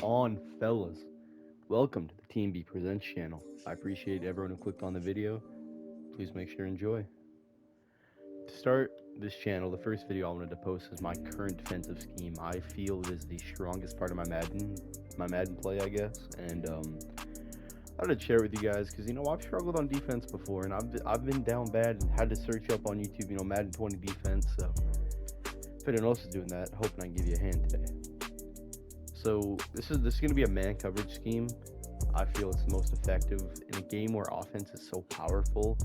on, fellas? Welcome to the Team B Presents channel. I appreciate everyone who clicked on the video. Please make sure to enjoy. To start this channel, the first video I wanted to post is my current defensive scheme. I feel it is the strongest part of my Madden play, I guess. And I thought I'd share with you guys because I've struggled on defense before, and I've been down bad and had to search up on YouTube, Madden 20 defense. So if anyone else is doing that, hoping I can give you a hand today. So this is going to be a man coverage scheme. I feel it's the most effective in a game where offense is so powerful.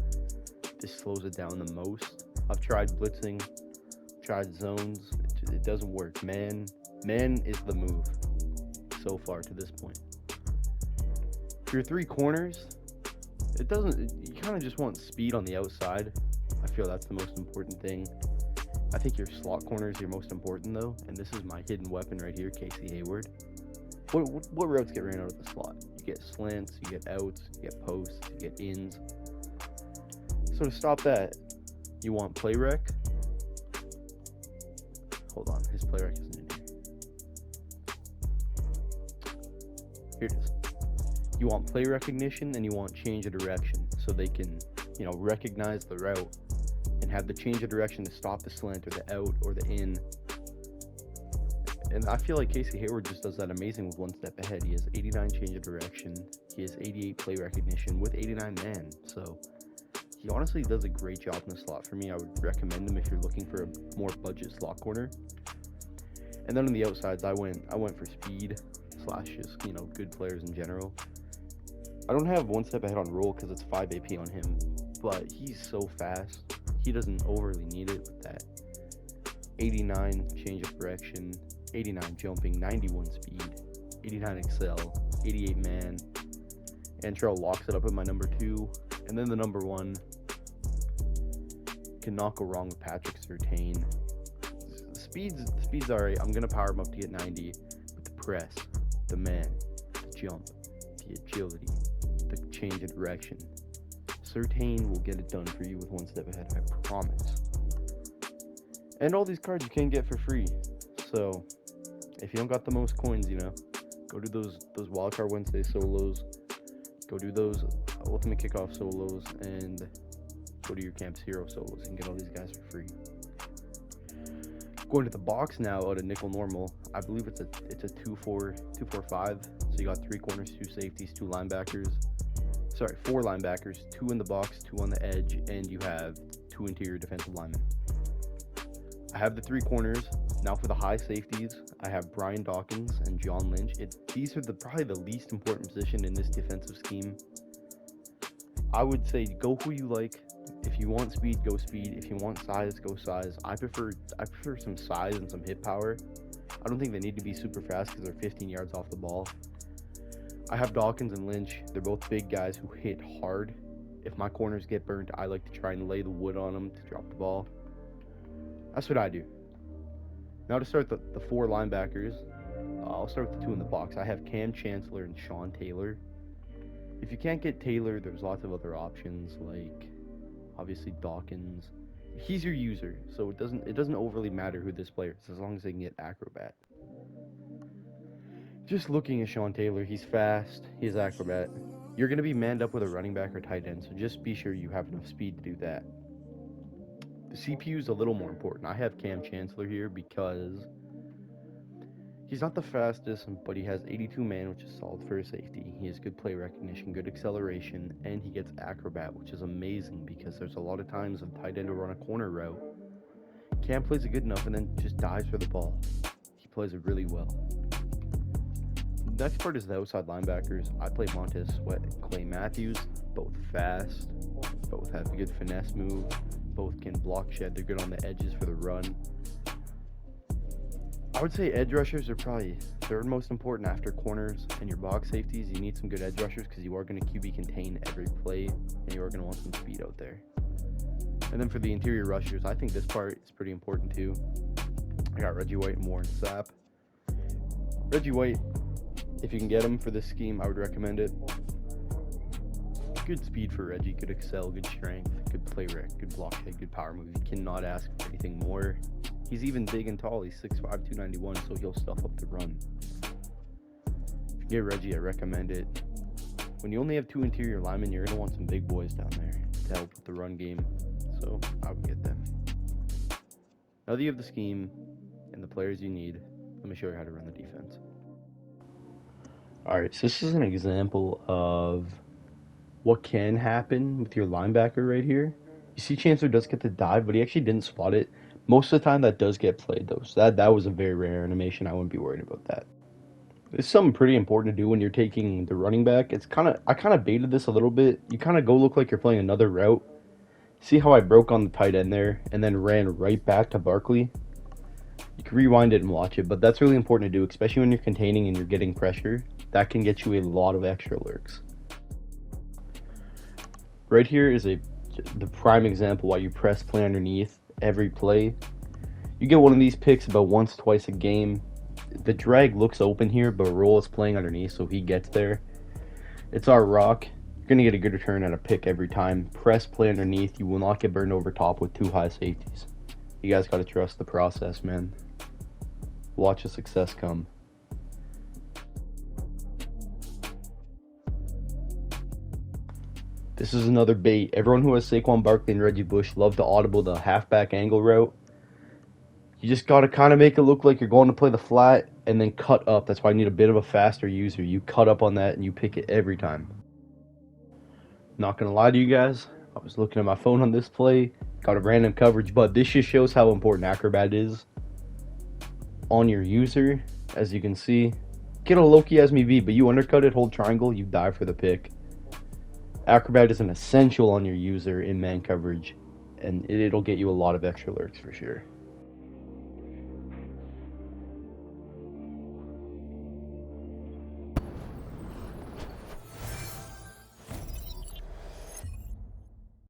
This slows it down the most. I've tried blitzing, tried zones. It doesn't work. Man is the move so far to this point. For your three corners, you kind of just want speed on the outside. I feel that's the most important thing. I think your slot corner is your most important though, and this is my hidden weapon right here, Casey Hayward. What routes get ran out of the slot? You get slants, you get outs, you get posts, you get ins. So to stop that, you want play rec. Hold on, his play rec isn't in here. Here it is. You want play recognition and you want change of direction, so they can, recognize the route and have the change of direction to stop the slant or the out or the in. And I feel like Casey Hayward just does that amazing with one step ahead. He has 89 change of direction. He has 88 play recognition with 89 man. So he honestly does a great job in the slot for me. I would recommend him if you're looking for a more budget slot corner. And then on the outsides, I went for speed / just, good players in general. I don't have one step ahead on roll because it's 5 AP on him, but he's so fast. He doesn't overly need it with that 89 change of direction, 89 jumping, 91 speed, 89 excel, 88 man. Antrell locks it up at my number 2, and then the number 1 can not go wrong with Patrick Surtain. The speed's alright. I'm gonna power him up to get 90, but the press, the man, the jump, the agility, the change of direction. Surtain will get it done for you with one step ahead, I promise. And all these cards you can get for free. So if you don't got the most coins, go do those Wildcard Wednesday solos. Go do those Ultimate Kickoff solos, and go to your Camp's Hero solos and get all these guys for free. Going to the box now out of nickel normal. I believe it's a 2-4-5. So you got 3 corners, 2 safeties, 2 linebackers. Sorry, 4 linebackers, 2 in the box, 2 on the edge, and you have 2 interior defensive linemen. I have the 3 corners. Now for the high safeties, I have Brian Dawkins and John Lynch. These are probably the least important position in this defensive scheme. I would say go who you like. If you want speed, go speed. If you want size, go size. I prefer some size and some hit power. I don't think they need to be super fast because they're 15 yards off the ball. I have Dawkins and Lynch. They're both big guys who hit hard. If my corners get burnt, I like to try and lay the wood on them to drop the ball. That's what I do. Now to start the 4 linebackers, I'll start with the 2 in the box. I have Cam Chancellor and Sean Taylor. If you can't get Taylor, there's lots of other options, like obviously Dawkins. He's your user, so it doesn't overly matter who this player is as long as they can get acrobat. Just looking at Sean Taylor, he's fast, he's acrobat. You're going to be manned up with a running back or tight end, so just be sure you have enough speed to do that. The CPU is a little more important. I have Cam Chancellor here because he's not the fastest, but he has 82 man, which is solid for a safety. He has good play recognition, good acceleration, and he gets acrobat, which is amazing because there's a lot of times a tight end will run a corner route. Cam plays it good enough and then just dives for the ball. He plays it really well. Next part is the outside linebackers. I play Montez Sweat and Clay Matthews, both fast, both have a good finesse move, both can block shed, they're good on the edges for the run. I would say edge rushers are probably third most important after corners and your box safeties. You need some good edge rushers because you are going to QB contain every play and you are going to want some speed out there. And then for the interior rushers, I think this part is pretty important too. I got Reggie White and Warren Sapp. Reggie White, if you can get him for this scheme, I would recommend it. Good speed for Reggie, good excel, good strength, good play rec, good block head, good power move. You cannot ask for anything more. He's even big and tall. He's 6'5", 291, so he'll stuff up the run. Get Reggie, I recommend it. When you only have 2 interior linemen, you're going to want some big boys down there to help with the run game. So I would get them. Now that you have the scheme and the players you need, let me show you how to run the defense. Alright, so this is an example of what can happen with your linebacker right here. You see Chancellor does get the dive, but he actually didn't spot it. Most of the time that does get played though, so that was a very rare animation. I wouldn't be worried about that. It's something pretty important to do when you're taking the running back. I kind of baited this a little bit. You kind of go look like you're playing another route. See how I broke on the tight end there and then ran right back to Barkley? You can rewind it and watch it, but that's really important to do, especially when you're containing and you're getting pressure. That can get you a lot of extra lurks. Right here is the prime example why you press play underneath every play. You get one of these picks about once, twice a game. The drag looks open here, but Roll is playing underneath, so he gets there. It's our rock. You're going to get a good return on a pick every time. Press play underneath. You will not get burned over top with 2 high safeties. You guys got to trust the process, man. Watch the success come. This is another bait. Everyone who has Saquon Barkley and Reggie Bush love to audible the halfback angle route. You just got to kind of make it look like you're going to play the flat and then cut up. That's why I need a bit of a faster user. You cut up on that and you pick it every time. Not going to lie to you guys. I was looking at my phone on this play. Got a random coverage, but this just shows how important Acrobat is on your user. As you can see, get a Loki as me V, but you undercut it, hold triangle, you die for the pick. Acrobat is an essential on your user in man coverage, and it'll get you a lot of extra lurks for sure.